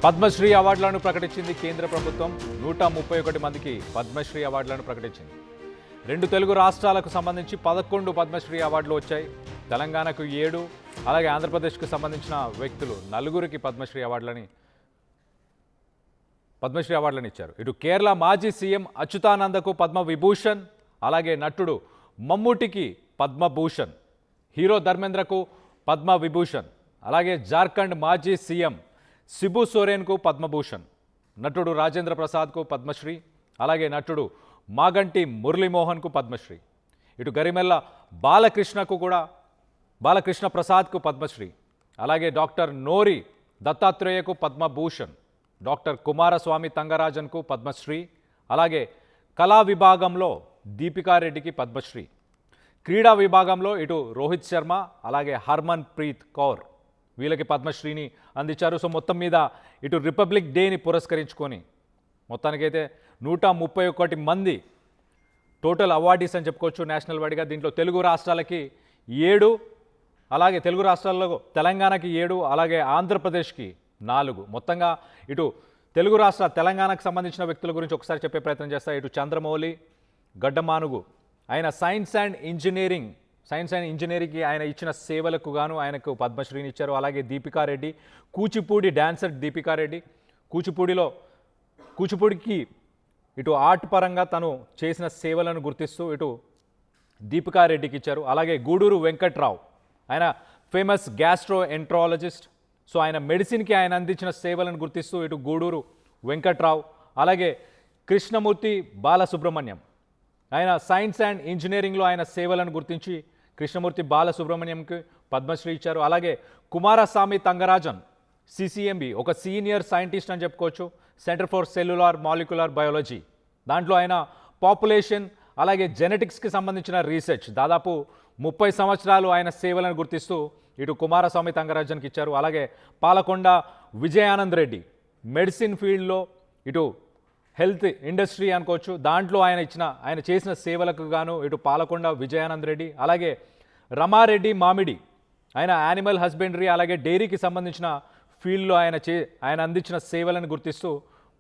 పద్మశ్రీ అవార్డులను ప్రకటించింది కేంద్ర ప్రభుత్వం. 131 మందికి పద్మశ్రీ అవార్డులను ప్రకటించింది. 2 తెలుగు రాష్ట్రాలకు సంబంధించి 11 పద్మశ్రీ అవార్డులు వచ్చాయి. తెలంగాణకు 7, అలాగే ఆంధ్రప్రదేశ్కు సంబంధించిన వ్యక్తులు 4కి పద్మశ్రీ అవార్డులను ఇచ్చారు. ఇటు కేరళ మాజీ సీఎం అచ్యుతానందకు పద్మవిభూషణ్, అలాగే నటుడు మమ్ముటికి పద్మభూషణ్, హీరో ధర్మేంద్రకు పద్మవిభూషణ్, అలాగే జార్ఖండ్ మాజీ సీఎం శిబు సోరెన్కు పద్మభూషణ్, నటుడు రాజేంద్ర ప్రసాద్కు పద్మశ్రీ, అలాగే నటుడు మాగంటి మురళీమోహన్కు పద్మశ్రీ. ఇటు గరిమెల్ల బాలకృష్ణ ప్రసాద్కు పద్మశ్రీ, అలాగే డాక్టర్ నోరి దత్తాత్రేయకు పద్మభూషణ్, డాక్టర్ కుమారస్వామి తంగరాజన్కు పద్మశ్రీ, అలాగే కళా విభాగంలో దీపికారెడ్డికి పద్మశ్రీ. క్రీడా విభాగంలో ఇటు రోహిత్ శర్మ, అలాగే హర్మన్ ప్రీత్ కౌర్ వీళ్ళకి పద్మశ్రీని అందించారు. సో మొత్తం మీద ఇటు రిపబ్లిక్ డేని పురస్కరించుకొని మొత్తానికైతే 131 మంది టోటల్ అవార్డీస్ అని చెప్పుకోవచ్చు నేషనల్ వైడ్గా. దీంట్లో తెలుగు రాష్ట్రాలకి 7, అలాగే తెలుగు రాష్ట్రాల్లో తెలంగాణకి 7, అలాగే ఆంధ్రప్రదేశ్కి 4. మొత్తంగా ఇటు తెలుగు రాష్ట్ర తెలంగాణకు సంబంధించిన వ్యక్తుల గురించి ఒకసారి చెప్పే ప్రయత్నం చేస్తా. ఇటు చంద్రమౌళి గడ్డమానుగు, ఆయన సైన్స్ అండ్ ఇంజనీరింగ్కి ఆయన ఇచ్చిన సేవలకు గాను ఆయనకు పద్మశ్రీని ఇచ్చారు. అలాగే దీపికారెడ్డి, కూచిపూడి డాన్సర్ దీపికారెడ్డి, కూచిపూడికి ఇటు ఆర్ట్ పరంగా తను చేసిన సేవలను గుర్తిస్తూ ఇటు దీపికారెడ్డికి ఇచ్చారు. అలాగే గూడూరు వెంకట్రావు, ఆయన ఫేమస్ గ్యాస్ట్రో ఎంట్రాలజిస్ట్. సో ఆయన మెడిసిన్కి ఆయన అందించిన సేవలను గుర్తిస్తూ ఇటు గూడూరు వెంకట్రావు, అలాగే కృష్ణమూర్తి బాలసుబ్రహ్మణ్యం, ఆయన సైన్స్ అండ్ ఇంజనీరింగ్లో ఆయన సేవలను గుర్తించి కృష్ణమూర్తి బాలసుబ్రహ్మణ్యంకి పద్మశ్రీ ఇచ్చారు. అలాగే కుమారస్వామి తంగరాజన్ సిసిఎంబి, ఒక సీనియర్ సైంటిస్ట్ అని చెప్పుకోవచ్చు, centre for cellular molecular biology. దాంట్లో ఆయన పాపులేషన్ అలాగే జెనెటిక్స్కి సంబంధించిన రీసెర్చ్ దాదాపు 30 సంవత్సరాలు ఆయన సేవలను గుర్తిస్తూ ఇటు కుమారస్వామి తంగరాజన్కి ఇచ్చారు. అలాగే పాలకొండ విజయానంద్ రెడ్డి, మెడిసిన్ ఫీల్డ్లో ఇటు హెల్త్ ఇండస్ట్రీ అనుకోవచ్చు, దాంట్లో ఆయన చేసిన సేవలకు గాను ఇటు పాలకొండ విజయానంద్ రెడ్డి. అలాగే రమారెడ్డి మామిడి, ఆయన యానిమల్ హస్బెండరీ అలాగే డైరీకి సంబంధించిన ఫీల్డ్లో ఆయన అందించిన సేవలను గుర్తిస్తూ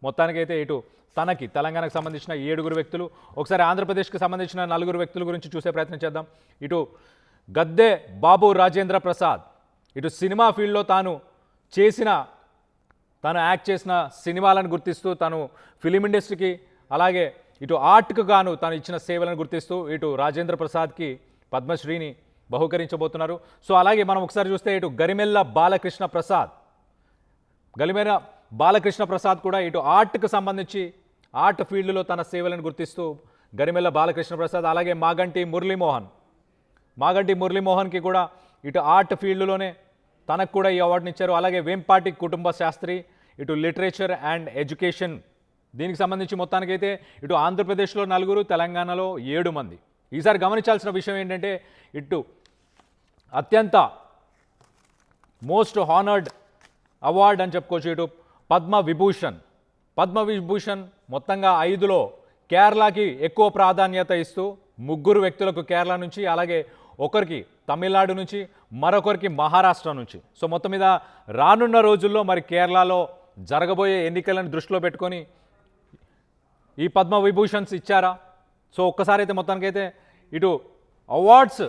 మొత్తానికైతే ఇటు తనకి తెలంగాణకు సంబంధించిన 7 వ్యక్తులు. ఒకసారి ఆంధ్రప్రదేశ్కి సంబంధించిన 4 వ్యక్తుల గురించి చూసే ప్రయత్నం చేద్దాం. ఇటు గద్దె బాబు రాజేంద్ర ప్రసాద్, ఇటు సినిమా ఫీల్డ్లో తాను యాక్ట్ చేసిన సినిమాలను గుర్తిస్తూ తను ఫిలిం ఇండస్ట్రీకి అలాగే ఇటు ఆర్ట్కు గాను తాను ఇచ్చిన సేవలను గుర్తిస్తూ ఇటు రాజేంద్ర ప్రసాద్కి పద్మశ్రీని బహుకరించబోతున్నారు. సో అలాగే మనం ఒకసారి చూస్తే ఇటు గరిమెల్ల బాలకృష్ణ ప్రసాద్ కూడా ఇటు ఆర్ట్కు సంబంధించి ఆర్ట్ ఫీల్డ్లో తన సేవలను గుర్తిస్తూ గరిమెల్ల బాలకృష్ణ ప్రసాద్, అలాగే మాగంటి మురళీమోహన్కి కూడా ఇటు ఆర్ట్ ఫీల్డ్లోనే తనకు కూడా ఈ అవార్డుని ఇచ్చారు. అలాగే వేంపాటి కుటుంబ శాస్త్రి, ఇటు లిటరేచర్ అండ్ ఎడ్యుకేషన్, దీనికి సంబంధించి మొత్తానికైతే ఇటు ఆంధ్రప్రదేశ్లో 4, తెలంగాణలో 7 మంది. ఈసారి గమనించాల్సిన విషయం ఏంటంటే ఇటు అత్యంత మోస్ట్ హానర్డ్ అవార్డ్ అని చెప్పుకోవచ్చు ఇటు పద్మవిభూషణ్ మొత్తంగా 5లో కేరళకి ఎక్కువ ప్రాధాన్యత ఇస్తూ 3 వ్యక్తులకు కేరళ నుంచి, అలాగే ఒకరికి తమిళనాడు నుంచి, మరొకరికి మహారాష్ట్ర నుంచి. సో మొత్తం మీద రానున్న రోజుల్లో మరి కేరళలో జరగబోయే ఎన్నికలను దృష్టిలో పెట్టుకొని ఈ పద్మవిభూషణ్స్ ఇచ్చారా? సో ఒక్కసారి అయితే మొత్తానికైతే ఇటు అవార్డ్స్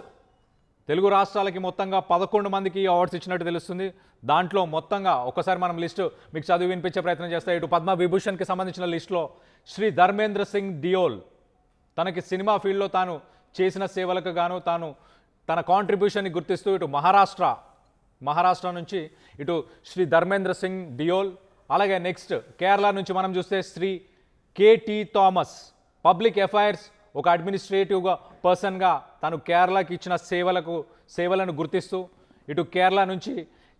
తెలుగు రాష్ట్రాలకి మొత్తంగా 11 మందికి అవార్డ్స్ ఇచ్చినట్టు తెలుస్తుంది. దాంట్లో మొత్తంగా ఒక్కసారి మనం లిస్టు మీకు చదివి వినిపించే ప్రయత్నం చేస్తాం. ఇటు పద్మవిభూషణ్కి సంబంధించిన లిస్టులో శ్రీ ధర్మేంద్ర సింగ్ డియోల్, తనకి సినిమా ఫీల్డ్లో తాను చేసిన సేవలకు గాను తన కాంట్రిబ్యూషన్ని గుర్తిస్తూ ఇటు మహారాష్ట్ర నుంచి ఇటు శ్రీ ధర్మేంద్ర సింగ్ డియోల్, అలాగే నెక్స్ట్ కేరళ నుంచి మనం చూస్తే శ్రీ కేటీ థామస్, పబ్లిక్ అఫైర్స్ ఒక అడ్మినిస్ట్రేటివ్గా పర్సన్గా తను కేరళకి ఇచ్చిన సేవలను గుర్తిస్తూ ఇటు కేరళ నుంచి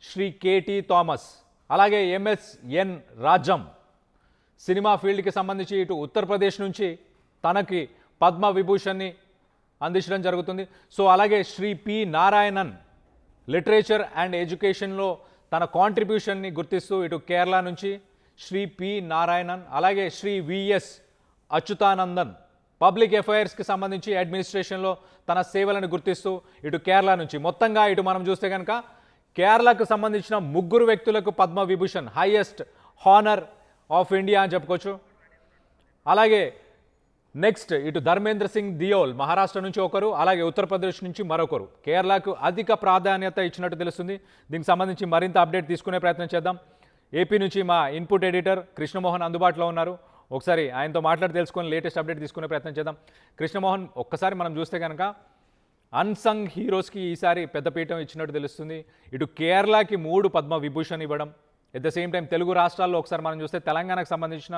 శ్రీ కేటీ థామస్, అలాగే ఎంఎస్ఎన్ రాజం, సినిమా ఫీల్డ్కి సంబంధించి ఇటు ఉత్తరప్రదేశ్ నుంచి తనకి పద్మవిభూషణ్ని అందించడం జరుగుతుంది. సో అలాగే శ్రీ పి నారాయణన్, లిటరేచర్ అండ్ ఎడ్యుకేషన్లో తన కాంట్రిబ్యూషన్ని గుర్తిస్తూ ఇటు కేరళ నుంచి శ్రీ పి నారాయణన్, అలాగే శ్రీ విఎస్ అచ్యుతానందన్, పబ్లిక్ అఫైర్స్కి సంబంధించి అడ్మినిస్ట్రేషన్లో తన సేవలను గుర్తిస్తూ ఇటు కేరళ నుంచి. మొత్తంగా ఇటు మనం చూస్తే కనుక కేరళకు సంబంధించిన 3 వ్యక్తులకు Padma Vibhushan, highest honour of India అని చెప్పుకోవచ్చు. అలాగే నెక్స్ట్ ఇటు ధర్మేంద్ర సింగ్ దియోల్ మహారాష్ట్ర నుంచి ఒకరు, అలాగే ఉత్తరప్రదేశ్ నుంచి మరొకరు. కేరళకు అధిక ప్రాధాన్యత ఇచ్చినట్టు తెలుస్తుంది. దీనికి సంబంధించి మరింత అప్డేట్ తీసుకునే ప్రయత్నం చేద్దాం. ఏపీ నుంచి మా ఇన్పుట్ ఎడిటర్ కృష్ణమోహన్ అందుబాటులో ఉన్నారు. ఒకసారి ఆయనతో మాట్లాడి తెలుసుకొని లేటెస్ట్ అప్డేట్ తీసుకునే ప్రయత్నం చేద్దాం. కృష్ణమోహన్, ఒక్కసారి మనం చూస్తే కనుక అన్సంగ్ హీరోస్కి ఈసారి పెద్దపీఠం ఇచ్చినట్టు తెలుస్తుంది. ఇటు కేరళకి 3 పద్మ విభూషణ్ ఇవ్వడం, at the same time Telugu రాష్ట్రాల్లో ఒకసారి మనం చూస్తే తెలంగాణకు సంబంధించిన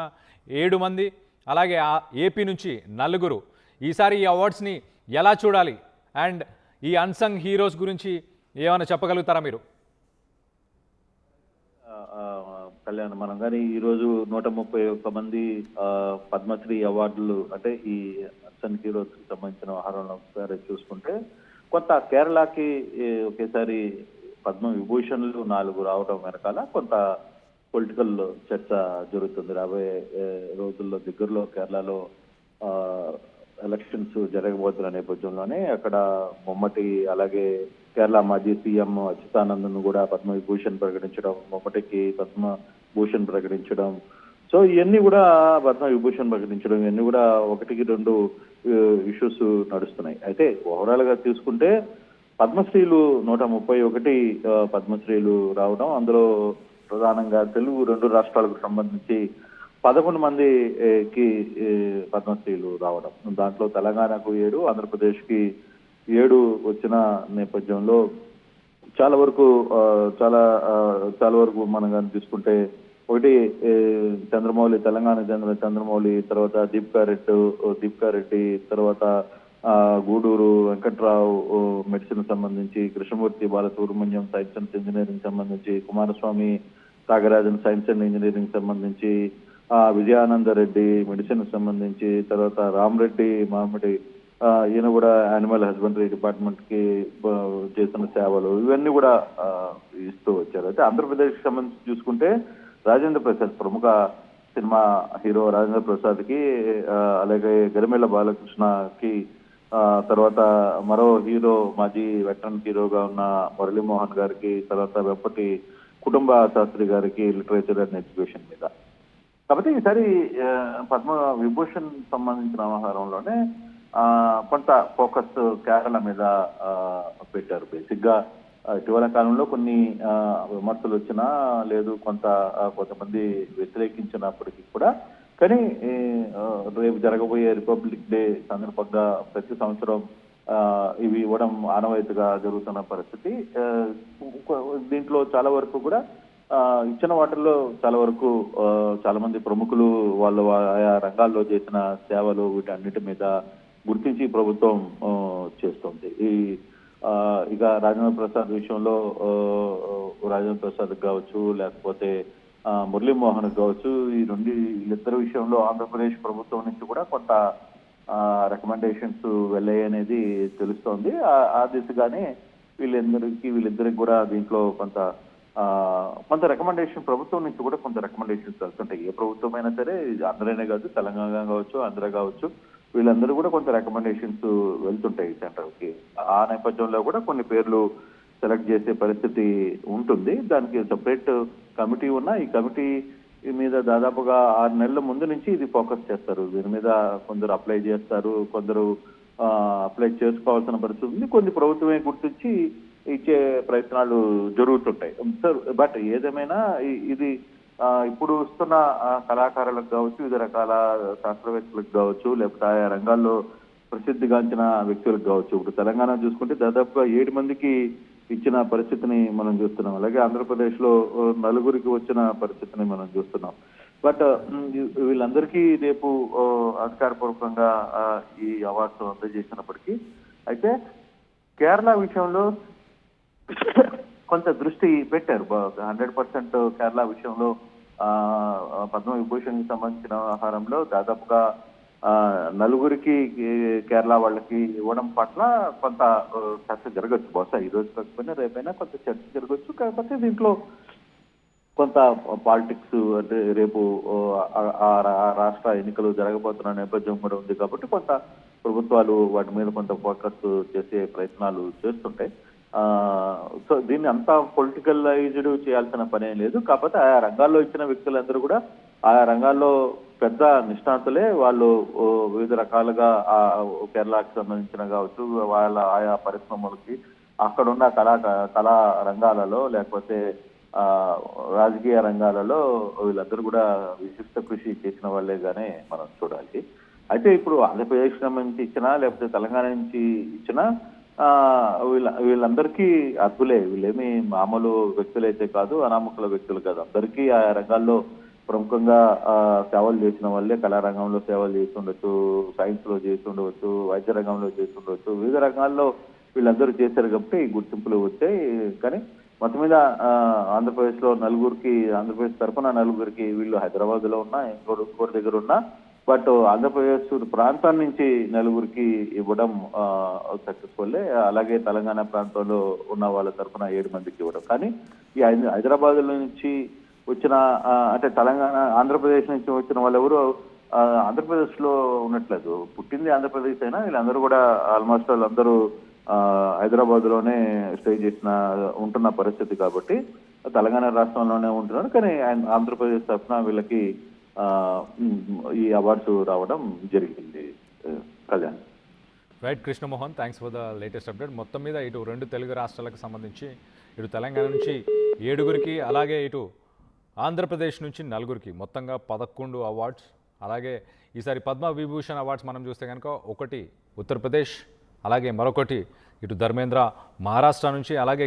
7 మంది, అలాగే ఏపీ నుంచి 4. ఈసారి ఈ అవార్డ్స్ని ఎలా చూడాలి అండ్ ఈ అన్సంగ్ హీరోస్ గురించి ఏమైనా చెప్పగలుగుతారా మీరు? కళ్యాణ్, మనం కానీ ఈరోజు 131 మంది పద్మశ్రీ అవార్డులు అంటే ఈ అన్సంగ్ హీరోస్ కి సంబంధించిన వ్యవహారంలో ఒకసారి చూసుకుంటే కొంత కేరళకి ఒకేసారి పద్మ విభూషణ్లు 4 రావడం వెనకాల కొంత పొలిటికల్ చర్చ జరుగుతుంది. రాబోయే రోజుల్లో దగ్గరలో కేరళలో ఎలక్షన్స్ జరగబోతున్న నేపథ్యంలోనే అక్కడ మొమ్మటి, అలాగే కేరళ మాజీ సీఎం అచ్యుతానందన్ కూడా పద్మవిభూషణ్ ప్రకటించడం, మొమ్మటికి పద్మభూషణ్ ప్రకటించడం, సో ఇవన్నీ కూడా పద్మవిభూషణ్ ప్రకటించడం, ఇవన్నీ కూడా 1-2 ఇష్యూస్ నడుస్తున్నాయి. అయితే ఓవరాల్ గా తీసుకుంటే పద్మశ్రీలు 131 పద్మశ్రీలు రావడం, అందులో ప్రధానంగా తెలుగు 2 రాష్ట్రాలకు సంబంధించి 11 మందికి పద్మశ్రీలు రావడం, దాంట్లో తెలంగాణకు 7, ఆంధ్రప్రదేశ్కి 7 వచ్చిన నేపథ్యంలో చాలా వరకు మనం కానీ తీసుకుంటే ఒకటి చంద్రమౌళి, తెలంగాణ చంద్రమౌళి, తర్వాత దీపికా రెడ్డి, తర్వాత గూడూరు వెంకట్రావు మెడిసిన్ సంబంధించి, Krishnamurthy Balasubrahmanyam science and engineering సంబంధించి, Kumaraswamy Thyagarajan science and engineering సంబంధించి, విజయానంద రెడ్డి మెడిసిన్ సంబంధించి, తర్వాత రామరెడ్డి మామిడి ఈయన కూడా యానిమల్ హస్బెండరీ డిపార్ట్మెంట్ కి చేసిన సేవలు, ఇవన్నీ కూడా ఇస్తూ వచ్చారు. అయితే ఆంధ్రప్రదేశ్ కి సంబంధించి చూసుకుంటే రాజేంద్ర ప్రసాద్, ప్రముఖ సినిమా హీరో రాజేంద్ర ప్రసాద్ కి, అలాగే గరిమెళ్ళ బాలకృష్ణకి, తర్వాత మరో హీరో మాజీ వెటరన్ హీరోగా ఉన్న మురళీమోహన్ గారికి, తర్వాత వెప్పటి కుటుంబ శాస్త్రి గారికి లిటరేచర్ అండ్ ఎడ్యుకేషన్ మీద. కాబట్టి ఈసారి పద్మ విభూషణ్ సంబంధించిన వ్యవహారంలోనే కొంత ఫోకస్ కేరళ మీద పెట్టారు. బేసిక్ గా ఇటీవల కాలంలో కొన్ని విమర్శలు వచ్చినా, లేదు కొంతమంది వ్యతిరేకించినప్పటికీ కూడా, కానీ రేపు జరగబోయే రిపబ్లిక్ డే సందర్భంగా ప్రతి సంవత్సరం ఇవి ఇవ్వడం ఆనవాయితీగా జరుగుతున్న పరిస్థితి. దీంట్లో చాలా వరకు కూడా ఇచ్చిన వాటిల్లో చాలా వరకు చాలా మంది ప్రముఖులు వాళ్ళు ఆయా రంగాల్లో చేసిన సేవలు వీటన్నిటి మీద గుర్తించి ప్రభుత్వం చేస్తుంది. ఇక రాజేంద్ర ప్రసాద్ విషయంలో రాజేంద్ర ప్రసాద్ కావచ్చు, లేకపోతే మురళీమోహన్ కావచ్చు, వీళ్ళిద్దరి విషయంలో ఆంధ్రప్రదేశ్ ప్రభుత్వం నుంచి కూడా కొంత రికమెండేషన్స్ వెళ్ళాయి అనేది తెలుస్తోంది. ఆ దిశగానే వీళ్ళిద్దరికి కూడా దీంట్లో కొంత రికమెండేషన్ ప్రభుత్వం నుంచి కూడా కొంత రికమెండేషన్స్ వెళ్తుంటాయి. ఏ ప్రభుత్వం అయినా సరే, ఆంధ్రనే కాదు, తెలంగాణ కావచ్చు, ఆంధ్ర కావచ్చు, వీళ్ళందరూ కూడా కొంత రికమెండేషన్స్ వెళ్తుంటాయి సెంట్రల్ కి. ఆ నేపథ్యంలో కూడా కొన్ని పేర్లు సెలెక్ట్ చేసే పరిస్థితి ఉంటుంది. దానికి సెపరేట్ కమిటీ ఉన్న ఈ కమిటీ మీద దాదాపుగా 6 నెలల ముందు నుంచి ఇది ఫోకస్ చేస్తారు. దీని మీద కొందరు అప్లై చేస్తారు, కొందరు అప్లై చేసుకోవాల్సిన పరిస్థితి ఉంది, కొన్ని ప్రభుత్వమే గుర్తించి ఇచ్చే ప్రయత్నాలు జరుగుతుంటాయి. బట్ ఏదేమైనా ఇది ఇప్పుడు వస్తున్న కళాకారులకు కావచ్చు, వివిధ రకాల శాస్త్రవేత్తలకు కావచ్చు, లేకపోతే ఆయా రంగాల్లో ప్రసిద్ధిగాంచిన వ్యక్తులకు కావచ్చు. ఇప్పుడు తెలంగాణ చూసుకుంటే దాదాపుగా 7 మందికి ఇచ్చిన పరిస్థితిని మనం చూస్తున్నాం. అలాగే ఆంధ్రప్రదేశ్ లో 4 వచ్చిన పరిస్థితిని మనం చూస్తున్నాం. బట్ వీళ్ళందరికీ రేపు అధికారపూర్వకంగా ఈ అవార్డ్స్ అందజేసినప్పటికీ, అయితే కేరళ విషయంలో కొంత దృష్టి పెట్టారు. 100% కేరళ విషయంలో పద్మ విభూషణ్ కి సంబంధించిన వ్యవహారంలో దాదాపుగా 4 కేరళ వాళ్ళకి ఇవ్వడం పట్ల కొంత చర్చ జరగచ్చు. బహుశా ఈ రోజు కాకపోయినా రేపైనా కొంత చర్చ జరగచ్చు. కాకపోతే దీంట్లో కొంత పాలిటిక్స్, అంటే రేపు రాష్ట్ర ఎన్నికలు జరగబోతున్న నేపథ్యం కూడా ఉంది కాబట్టి కొంత ప్రభుత్వాలు వాటి మీద కొంత ఫోకస్ చేసే ప్రయత్నాలు చేస్తుంటాయి. సో దీన్ని అంతా పొలిటికలైజ్డ్ చేయాల్సిన పని ఏం లేదు. కాకపోతే ఆయా రంగాల్లో ఇచ్చిన వ్యక్తులందరూ కూడా ఆయా రంగాల్లో పెద్ద నిష్ణాతులే. వాళ్ళు వివిధ రకాలుగా కేరళకి సంబంధించిన కావచ్చు, వాళ్ళ ఆయా పరిశ్రమలకి అక్కడున్న కళా రంగాలలో లేకపోతే రాజకీయ రంగాలలో వీళ్ళందరూ కూడా విశిష్ట కృషి చేసిన వాళ్ళేగానే మనం చూడాలి. అయితే ఇప్పుడు ఆంధ్రప్రదేశ్ నుంచి ఇచ్చినా లేకపోతే తెలంగాణ నుంచి ఇచ్చినా వీళ్ళందరికీ అర్హులే. వీళ్ళేమి మామూలు వ్యక్తులైతే కాదు, అనామకుల వ్యక్తులు కాదు. అందరికీ ఆ రంగాల్లో ప్రముఖంగా సేవలు చేసిన వాళ్ళే. కళారంగంలో సేవలు చేసి ఉండొచ్చు, సైన్స్ లో చేసి ఉండవచ్చు, వైద్య రంగంలో చేసి ఉండవచ్చు, వివిధ రంగాల్లో వీళ్ళందరూ చేశారు కాబట్టి ఈ గుర్తింపులు వచ్చాయి. కానీ మొత్తం మీద ఆంధ్రప్రదేశ్ లో ఆంధ్రప్రదేశ్ తరఫున నలుగురికి వీళ్ళు హైదరాబాద్ లో ఉన్నా ఇంకోటి దగ్గర ఉన్నా, బట్ ఆంధ్రప్రదేశ్ ప్రాంతం నుంచి నలుగురికి ఇవ్వడం సక్సెస్ఫుల్. అలాగే తెలంగాణ ప్రాంతంలో ఉన్న వాళ్ళ తరఫున 7 మందికి ఇవ్వడం. కానీ ఈ హైదరాబాద్ నుంచి వచ్చిన అంటే ఆంధ్రప్రదేశ్ నుంచి వచ్చిన వాళ్ళు ఎవరు ఆంధ్రప్రదేశ్ లో ఉన్నట్లేదు. పుట్టింది ఆంధ్రప్రదేశ్ అయినా వీళ్ళందరూ కూడా ఆల్మోస్ట్ వాళ్ళందరూ హైదరాబాద్ లోనే స్టే ఉంటున్న పరిస్థితి కాబట్టి తెలంగాణ రాష్ట్రంలోనే ఉంటున్నారు. కానీ ఆంధ్రప్రదేశ్ తరఫున వీళ్ళకి ఈ అవార్డ్స్ రావడం జరిగింది. Kalyan. Right Krishnamohan, thanks for the latest update. మొత్తం మీద ఇటు 2 తెలుగు రాష్ట్రాలకు సంబంధించి ఇటు తెలంగాణ నుంచి 7గురికి, అలాగే ఇటు ఆంధ్రప్రదేశ్ నుంచి 4గురికి మొత్తంగా 11 అవార్డ్స్. అలాగే ఈసారి పద్మ విభూషణ్ అవార్డ్స్ మనం చూస్తే కనుక ఒకటి ఉత్తరప్రదేశ్, అలాగే మరొకటి ఇటు ధర్మేంద్ర మహారాష్ట్ర నుంచి, అలాగే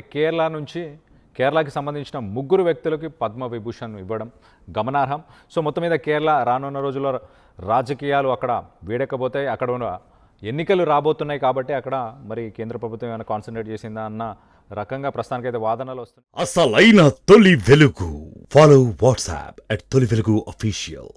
కేరళకి సంబంధించిన 3 వ్యక్తులకి పద్మ విభూషణ్ ఇవ్వడం గమనార్హం. సో మొత్తం మీద కేరళ రానున్న రోజుల్లో రాజకీయాలు అక్కడ వేడెక్కబోతాయి. అక్కడ ఉన్న ఎన్నికలు రాబోతున్నాయి కాబట్టి అక్కడ మరి కేంద్ర ప్రభుత్వం ఏమైనా కాన్సన్ట్రేట్ చేసిందా అన్న రకంగా ప్రస్తుతానికైతే వాదనలు వస్తున్నాయి. అసలైన తొలి వెలుగు. ఫాలో వాట్సాప్ @తొలి వెలుగు అఫీషియల్.